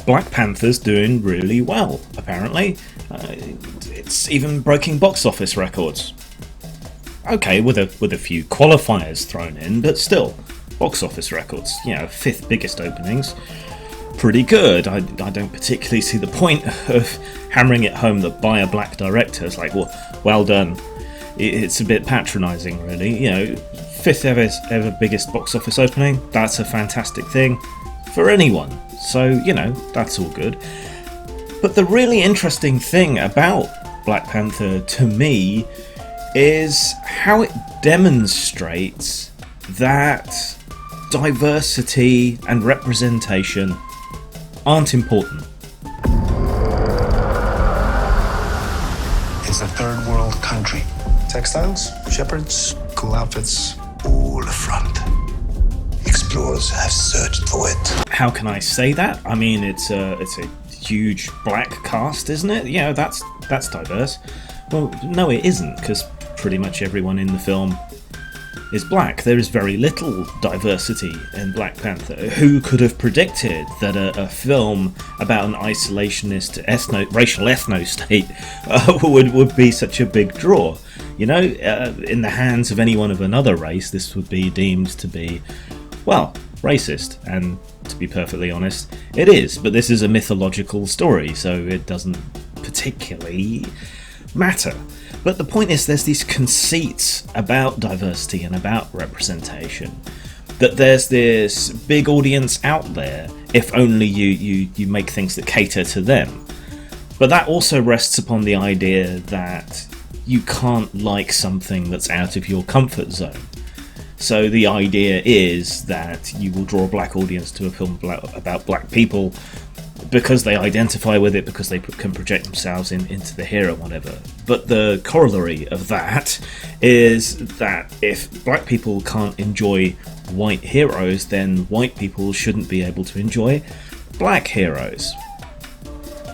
Black Panther's doing really well, apparently. It's even breaking box office records. Okay, with a few qualifiers thrown in, but still, box office records. Fifth biggest openings. Pretty good. I don't particularly see the point of hammering it home that by a black director. It's like, well done. It's a bit patronising, really. Fifth ever biggest box office opening. That's a fantastic thing for anyone. So, that's all good. But the really interesting thing about Black Panther to me is how it demonstrates that diversity and representation aren't important. It's a third world country. Textiles, shepherds, cool outfits, all front. Explorers have searched for it. How can I say that? I mean, it's a huge black cast, isn't it? That's diverse. Well, no, it isn't, because pretty much everyone in the film is black. There is very little diversity in Black Panther. Who could have predicted that a film about an isolationist racial ethno-state would be such a big draw? In the hands of anyone of another race, this would be deemed to be, racist. And to be perfectly honest, it is. But this is a mythological story, so it doesn't particularly matter. But the point is, there's these conceits about diversity and about representation, that there's this big audience out there if only you make things that cater to them. But that also rests upon the idea that you can't like something that's out of your comfort zone. So the idea is that you will draw a black audience to a film about black people because they identify with it, because they can project themselves into the hero, whatever. But the corollary of that is that if black people can't enjoy white heroes, then white people shouldn't be able to enjoy black heroes.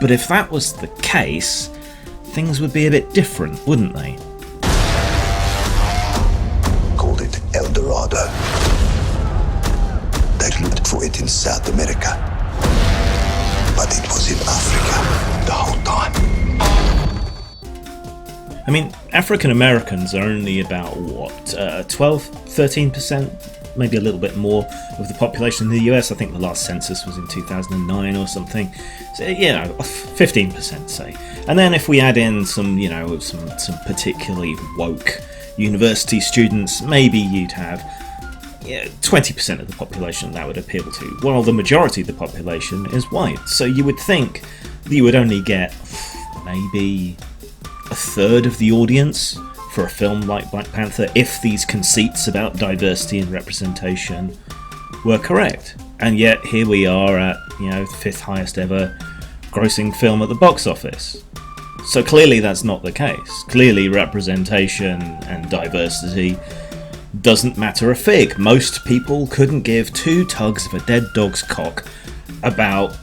But if that was the case, things would be a bit different, wouldn't they? Called it El Dorado. They looked for it in South America. But it was in Africa the whole time. I mean, African Americans are only about, 13%, maybe a little bit more of the population in the US. I think the last census was in 2009 or something. So, 15%, say. And then if we add in some particularly woke university students, maybe you'd have 20% of the population that would appeal to, while the majority of the population is white. So you would think that you would only get maybe a third of the audience for a film like Black Panther if these conceits about diversity and representation were correct. And yet here we are at, the fifth highest ever grossing film at the box office. So clearly that's not the case. Clearly representation and diversity doesn't matter a fig. Most people couldn't give two tugs of a dead dog's cock about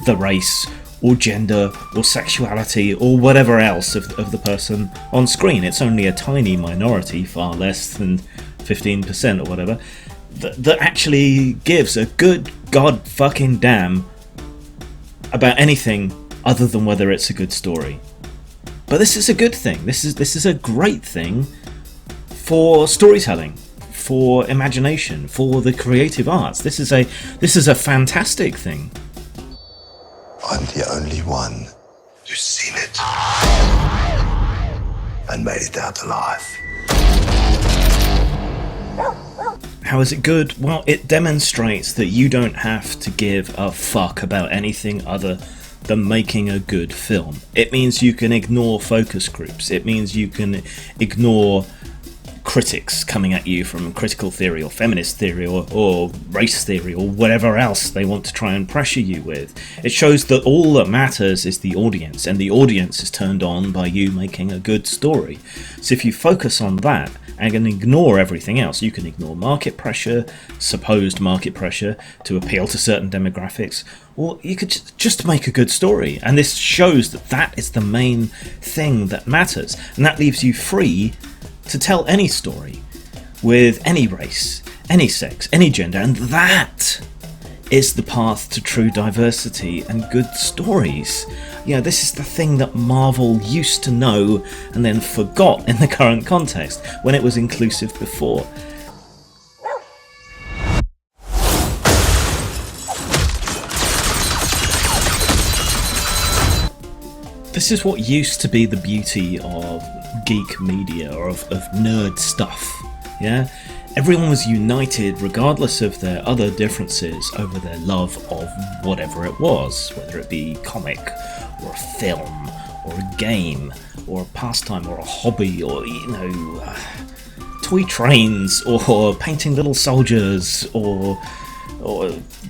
the race or gender or sexuality or whatever else of the person on screen. It's only a tiny minority, far less than 15% or whatever, that actually gives a good god fucking damn about anything other than whether it's a good story. But this is a good thing. This is a great thing for storytelling, for imagination, for the creative arts. This is a fantastic thing. I'm the only one who's seen it and made it out alive. How is it good? Well, it demonstrates that you don't have to give a fuck about anything other than making a good film. It means you can ignore focus groups. It means you can ignore critics coming at you from critical theory or feminist theory or race theory or whatever else they want to try and pressure you with. It shows that all that matters is the audience, and the audience is turned on by you making a good story. So if you focus on that and can ignore everything else, you can ignore market pressure, supposed market pressure to appeal to certain demographics, or you could just make a good story. And this shows that that is the main thing that matters, and that leaves you free to tell any story with any race, any sex, any gender, and that is the path to true diversity and good stories. This is the thing that Marvel used to know and then forgot in the current context when it was inclusive before. This is what used to be the beauty of geek media, or of nerd stuff, yeah? Everyone was united regardless of their other differences over their love of whatever it was, whether it be comic, or a film, or a game, or a pastime, or a hobby, or, toy trains, or painting little soldiers, or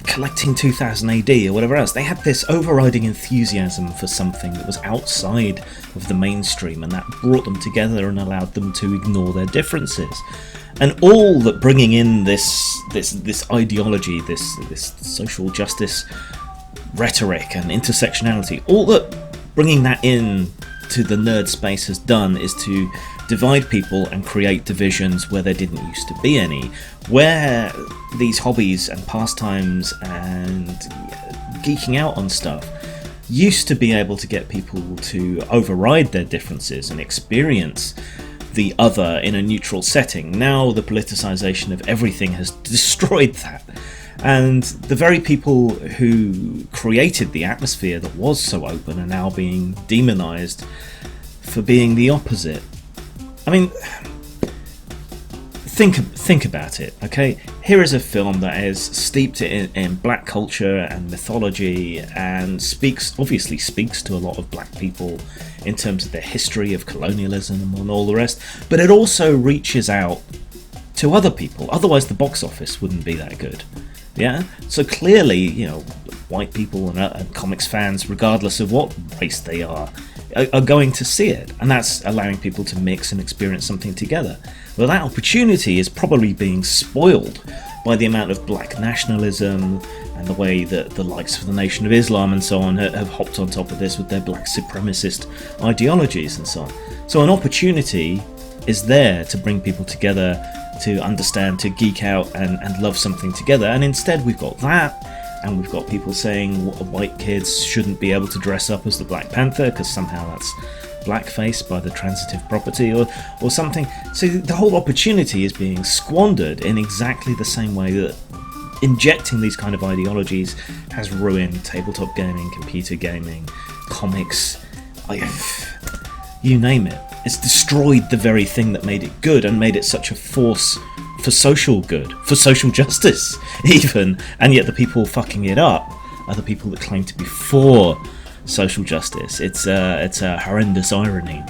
collecting 2000 AD or whatever else. They had this overriding enthusiasm for something that was outside of the mainstream, and that brought them together and allowed them to ignore their differences. And all that bringing in this ideology, this social justice rhetoric and intersectionality, all that bringing that in to the nerd space has done is to divide people and create divisions where there didn't used to be any, where these hobbies and pastimes and geeking out on stuff used to be able to get people to override their differences and experience the other in a neutral setting. Now the politicization of everything has destroyed that, and the very people who created the atmosphere that was so open are now being demonized for being the opposite. I mean, think about it, okay? Here is a film that is steeped in black culture and mythology, and obviously speaks to a lot of black people in terms of their history of colonialism and all the rest, but it also reaches out to other people, otherwise the box office wouldn't be that good. Yeah? So clearly, white people and comics fans, regardless of what race they are going to see it, and that's allowing people to mix and experience something together. Well, that opportunity is probably being spoiled by the amount of black nationalism and the way that the likes of the Nation of Islam and so on have hopped on top of this with their black supremacist ideologies and so on. So an opportunity is there to bring people together, to understand, to geek out and love something together, and instead we've got that. And we've got people saying white kids shouldn't be able to dress up as the Black Panther because somehow that's blackface by the transitive property or something. So the whole opportunity is being squandered in exactly the same way that injecting these kind of ideologies has ruined tabletop gaming, computer gaming, comics, you name it. It's destroyed the very thing that made it good and made it such a force for social good, for social justice even, and yet the people fucking it up are the people that claim to be for social justice. It's a horrendous irony. I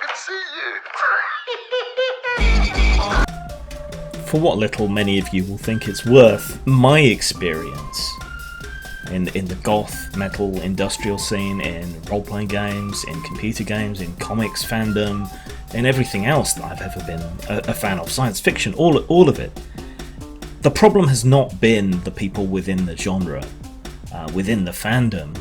can see you. For what little many of you will think it's worth, my experience in the goth, metal, industrial scene, in role-playing games, in computer games, in comics fandom, in everything else that I've ever been a fan of, science fiction, all of it. The problem has not been the people within the genre, within the fandom.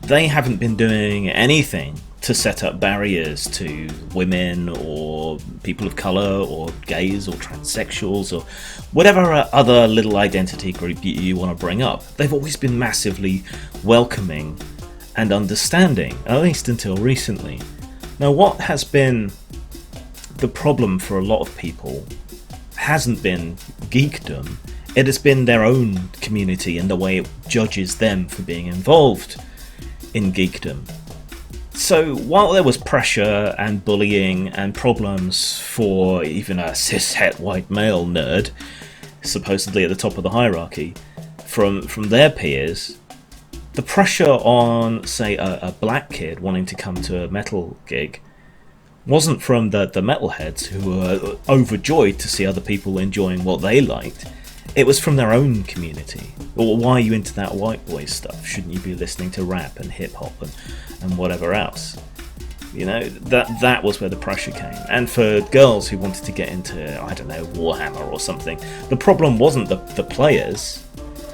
They haven't been doing anything to set up barriers to women or people of colour or gays or transsexuals or whatever other little identity group you want to bring up. They've always been massively welcoming and understanding, at least until recently. Now, what has been the problem for a lot of people hasn't been geekdom, it has been their own community and the way it judges them for being involved in geekdom. So while there was pressure and bullying and problems for even a cishet white male nerd, supposedly at the top of the hierarchy, from their peers, the pressure on, say, a black kid wanting to come to a metal gig wasn't from the metalheads who were overjoyed to see other people enjoying what they liked. It was from their own community. Or why are you into that white boy stuff? Shouldn't you be listening to rap and hip hop and whatever else? That was where the pressure came. And for girls who wanted to get into, I don't know, Warhammer or something, the problem wasn't the players,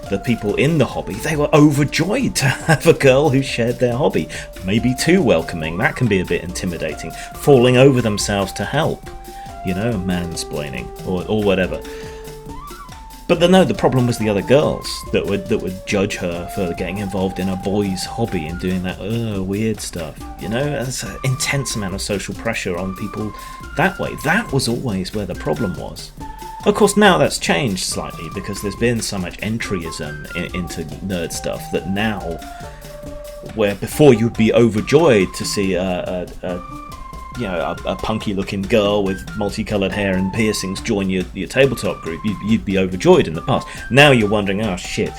the people in the hobby. They were overjoyed to have a girl who shared their hobby. Maybe too welcoming, that can be a bit intimidating. Falling over themselves to help. you know, mansplaining or whatever. But no, the problem was the other girls that would judge her for getting involved in a boy's hobby and doing that weird stuff. You know, there's an intense amount of social pressure on people that way. That was always where the problem was. Of course, now that's changed slightly because there's been so much entryism into nerd stuff that now, where before you'd be overjoyed to see a punky-looking girl with multicolored hair and piercings join your tabletop group, you'd be overjoyed in the past. Now you're wondering, oh shit,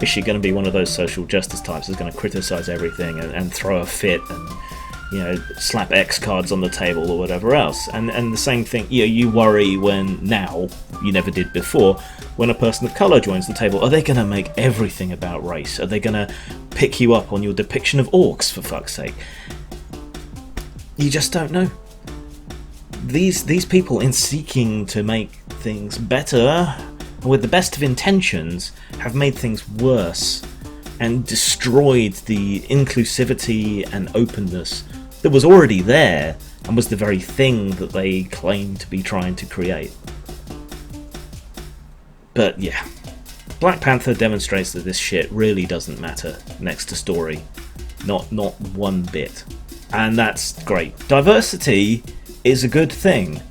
is she going to be one of those social justice types that's going to criticize everything and throw a fit and, you know, slap X cards on the table or whatever else? And the same thing, you worry when now, you never did before, when a person of colour joins the table, are they going to make everything about race? Are they going to pick you up on your depiction of orcs, for fuck's sake? You just don't know. These people, in seeking to make things better, with the best of intentions, have made things worse and destroyed the inclusivity and openness that was already there and was the very thing that they claimed to be trying to create. But yeah, Black Panther demonstrates that this shit really doesn't matter next to story. Not one bit. And that's great. Diversity is a good thing,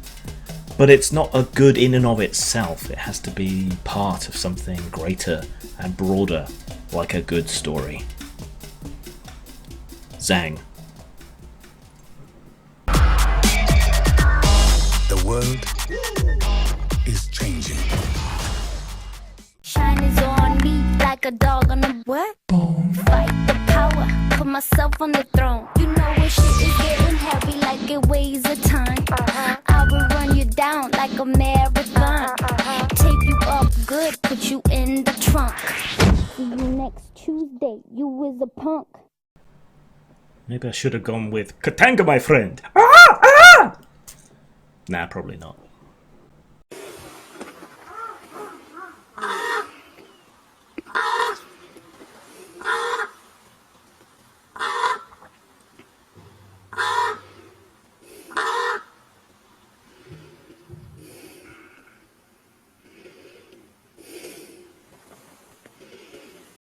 but it's not a good in and of itself. It has to be part of something greater and broader, like a good story. Zang. The world is changing. Shine is on me like a dog on a what? Boom. Fight the power, put myself on the throne. You know when shit is getting heavy like it weighs a ton. I will run you down like a marathon. Tape you up good, put you in the trunk. See you next Tuesday, you is a punk. Maybe I should have gone with Katanga, my friend. Ah! Ah! Nah, probably not.